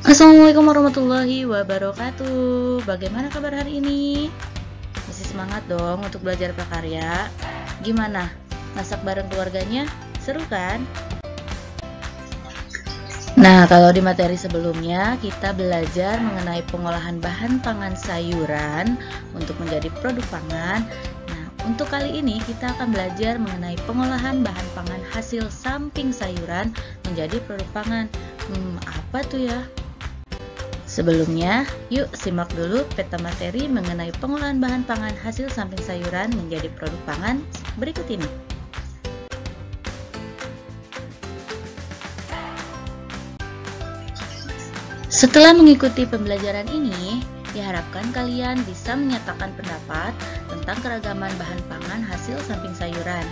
Assalamualaikum warahmatullahi wabarakatuh. Bagaimana kabar hari ini? Masih semangat dong untuk belajar prakarya? Gimana? Masak bareng keluarganya? Seru kan? Nah, kalau di materi sebelumnya kita belajar mengenai pengolahan bahan pangan sayuran untuk menjadi produk pangan. Nah, untuk kali ini kita akan belajar mengenai pengolahan bahan pangan hasil samping sayuran menjadi produk pangan. Apa tuh ya? Sebelumnya, yuk simak dulu peta materi mengenai pengolahan bahan pangan hasil samping sayuran menjadi produk pangan berikut ini. Setelah mengikuti pembelajaran ini, diharapkan kalian bisa menyatakan pendapat tentang keragaman bahan pangan hasil samping sayuran,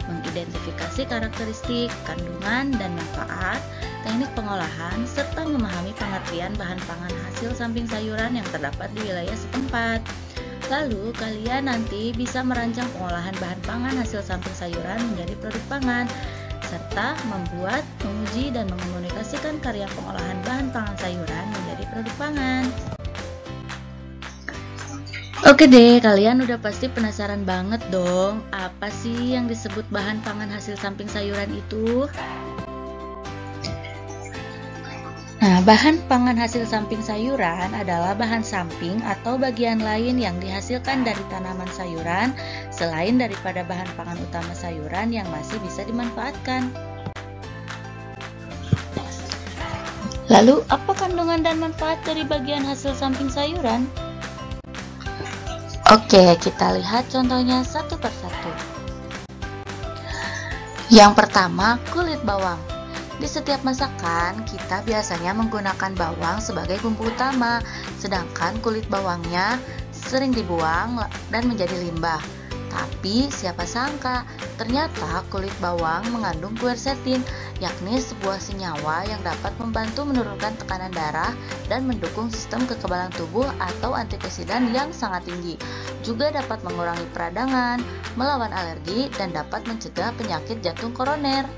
mengidentifikasi karakteristik, kandungan, dan manfaat, teknik pengolahan, serta memahami pengertian bahan pangan hasil samping sayuran yang terdapat di wilayah setempat. Lalu, kalian nanti bisa merancang pengolahan bahan pangan hasil samping sayuran menjadi produk pangan, serta membuat, menguji, dan mengkomunikasikan karya pengolahan bahan pangan sayuran menjadi produk pangan. Oke deh, kalian udah pasti penasaran banget dong, apa sih yang disebut bahan pangan hasil samping sayuran itu? Nah, bahan pangan hasil samping sayuran adalah bahan samping atau bagian lain yang dihasilkan dari tanaman sayuran selain daripada bahan pangan utama sayuran yang masih bisa dimanfaatkan. Lalu, apa kandungan dan manfaat dari bagian hasil samping sayuran? Oke, kita lihat contohnya satu persatu. Yang pertama, kulit bawang. Di setiap masakan, kita biasanya menggunakan bawang sebagai bumbu utama, sedangkan kulit bawangnya sering dibuang dan menjadi limbah. Tapi siapa sangka, ternyata kulit bawang mengandung quercetin, yakni sebuah senyawa yang dapat membantu menurunkan tekanan darah dan mendukung sistem kekebalan tubuh atau antioksidan yang sangat tinggi. Juga dapat mengurangi peradangan, melawan alergi, dan dapat mencegah penyakit jantung koroner.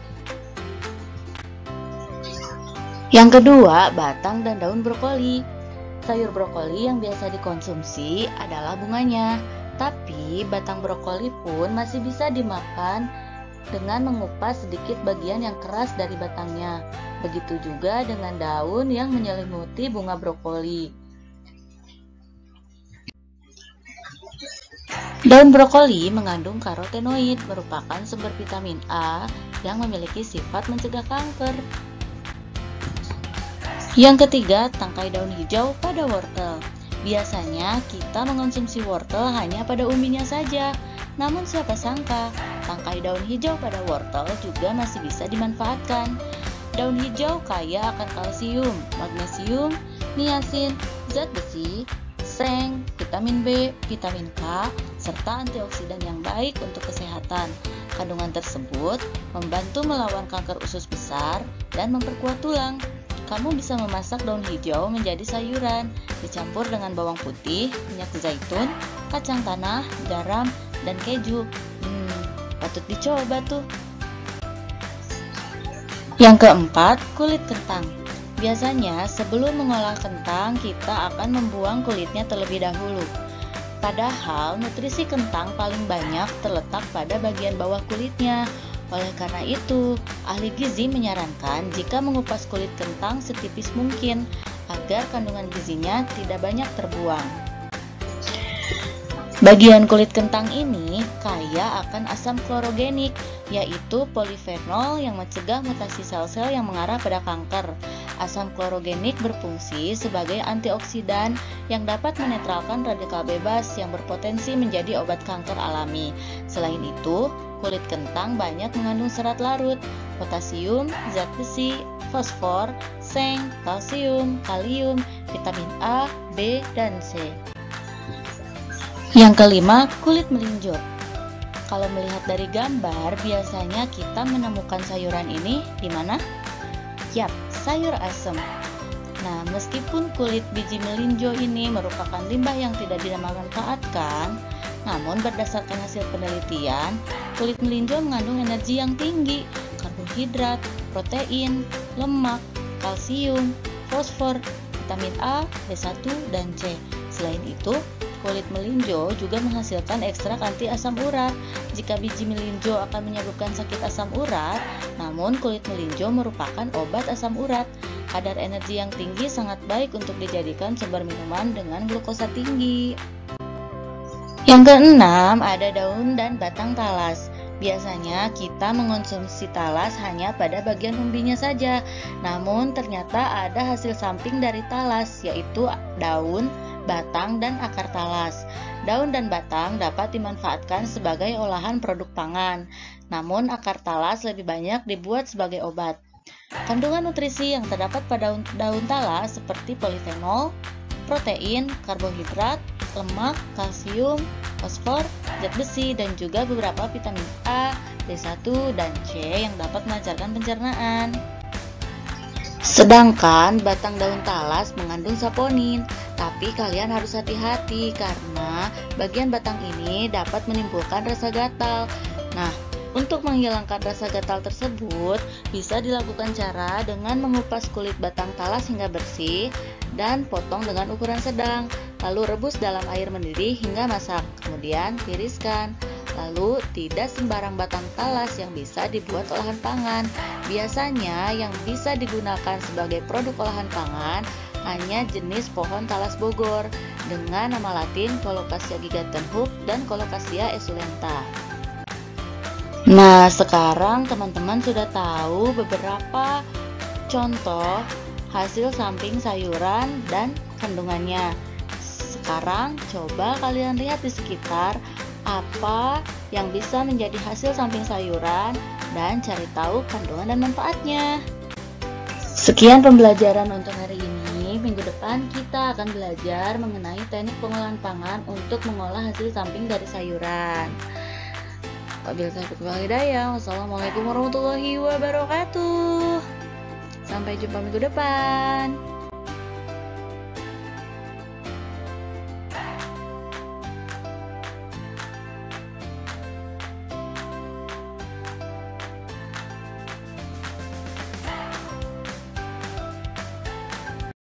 Yang kedua, batang dan daun brokoli. Sayur brokoli yang biasa dikonsumsi adalah bunganya, tapi batang brokoli pun masih bisa dimakan dengan mengupas sedikit bagian yang keras dari batangnya. Begitu juga dengan daun yang menyelimuti bunga brokoli. Daun brokoli mengandung karotenoid, merupakan sumber vitamin A yang memiliki sifat mencegah kanker. Yang ketiga, tangkai daun hijau pada wortel. Biasanya kita mengonsumsi wortel hanya pada umbinya saja. Namun siapa sangka, tangkai daun hijau pada wortel juga masih bisa dimanfaatkan. Daun hijau kaya akan kalsium, magnesium, niacin, zat besi, seng, vitamin B, vitamin K, serta antioksidan yang baik untuk kesehatan. Kandungan tersebut membantu melawan kanker usus besar dan memperkuat tulang. Kamu bisa memasak daun hijau menjadi sayuran, dicampur dengan bawang putih, minyak zaitun, kacang tanah, garam, dan keju. Patut dicoba tuh. Yang keempat, kulit kentang. Biasanya sebelum mengolah kentang, kita akan membuang kulitnya terlebih dahulu. Padahal nutrisi kentang paling banyak terletak pada bagian bawah kulitnya. Oleh karena itu, ahli gizi menyarankan jika mengupas kulit kentang setipis mungkin agar kandungan gizinya tidak banyak terbuang. Bagian kulit kentang ini kaya akan asam klorogenik, yaitu polifenol yang mencegah mutasi sel-sel yang mengarah pada kanker. Asam klorogenik berfungsi sebagai antioksidan yang dapat menetralkan radikal bebas yang berpotensi menjadi obat kanker alami. Selain itu, kulit kentang banyak mengandung serat larut, potasium, zat besi, fosfor, seng, kalsium, kalium, vitamin A, B, dan C. Yang kelima, kulit melinjo. Kalau melihat dari gambar, biasanya kita menemukan sayuran ini di mana? Yap, sayur asem. Nah, meskipun kulit biji melinjo ini merupakan limbah yang tidak dimanfaatkan, namun berdasarkan hasil penelitian, kulit melinjo mengandung energi yang tinggi, karbohidrat, protein, lemak, kalsium, fosfor, vitamin A, B1, dan C. Selain itu, kulit melinjo juga menghasilkan ekstrak anti asam urat. Jika biji melinjo akan menyebabkan sakit asam urat, namun kulit melinjo merupakan obat asam urat. Kadar energi yang tinggi sangat baik untuk dijadikan sumber minuman dengan glukosa tinggi. Yang keenam, ada daun dan batang talas. Biasanya kita mengonsumsi talas hanya pada bagian umbinya saja. Namun ternyata ada hasil samping dari talas, yaitu daun, batang, dan akar talas. Daun dan batang dapat dimanfaatkan sebagai olahan produk pangan. Namun akar talas lebih banyak dibuat sebagai obat. Kandungan nutrisi yang terdapat pada daun talas seperti polifenol, protein, karbohidrat, lemak, kalsium, fosfor, zat besi, dan juga beberapa vitamin A, B1, dan C yang dapat melancarkan pencernaan. Sedangkan batang daun talas mengandung saponin, tapi kalian harus hati-hati karena bagian batang ini dapat menimbulkan rasa gatal. Nah, untuk menghilangkan rasa gatal tersebut, bisa dilakukan cara dengan mengupas kulit batang talas hingga bersih dan potong dengan ukuran sedang. Lalu rebus dalam air mendidih hingga masak, kemudian tiriskan. Lalu tidak sembarang batang talas yang bisa dibuat olahan pangan. Biasanya yang bisa digunakan sebagai produk olahan pangan hanya jenis pohon talas Bogor dengan nama latin Colocasia giganteum dan Colocasia esculenta. Nah, sekarang teman-teman sudah tahu beberapa contoh hasil samping sayuran dan kandungannya. Sekarang coba kalian lihat di sekitar apa yang bisa menjadi hasil samping sayuran dan cari tahu kandungan dan manfaatnya. Sekian pembelajaran untuk hari ini. Minggu depan kita akan belajar mengenai teknik pengolahan pangan untuk mengolah hasil samping dari sayuran. Wassalamualaikum warahmatullahi wabarakatuh. Sampai jumpa minggu depan.